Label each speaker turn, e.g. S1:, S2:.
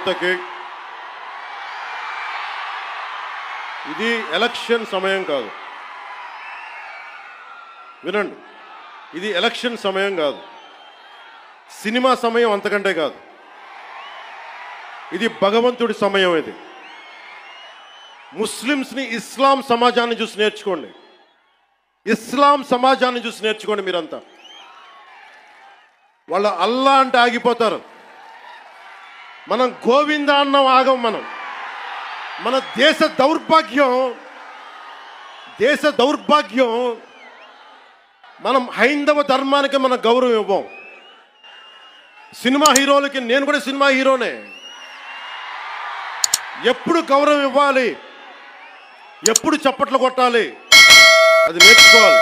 S1: యువతకి, ఇది ఎలక్షన్ సమయం కాదు. వినండి, ఇది ఎలక్షన్ సమయం కాదు, సినిమా సమయం అంతకంటే కాదు. ఇది భగవంతుడి సమయం. ఇది ముస్లిమ్స్ని, ఇస్లాం సమాజాన్ని చూసి నేర్చుకోండి. ఇస్లాం సమాజాన్ని చూసి నేర్చుకోండి. మీరంతా వాళ్ళ అల్లా అంటే ఆగిపోతారు. మనం గోవింద అన్నం ఆగం. మన దేశ దౌర్భాగ్యం మనం హైందవ ధర్మానికి మన గౌరవం ఇవ్వం. సినిమా హీరోలకి, నేను కూడా సినిమా హీరోనే, ఎప్పుడు గౌరవం ఇవ్వాలి, ఎప్పుడు చప్పట్లు కొట్టాలి, అది నేర్చుకోవాలి.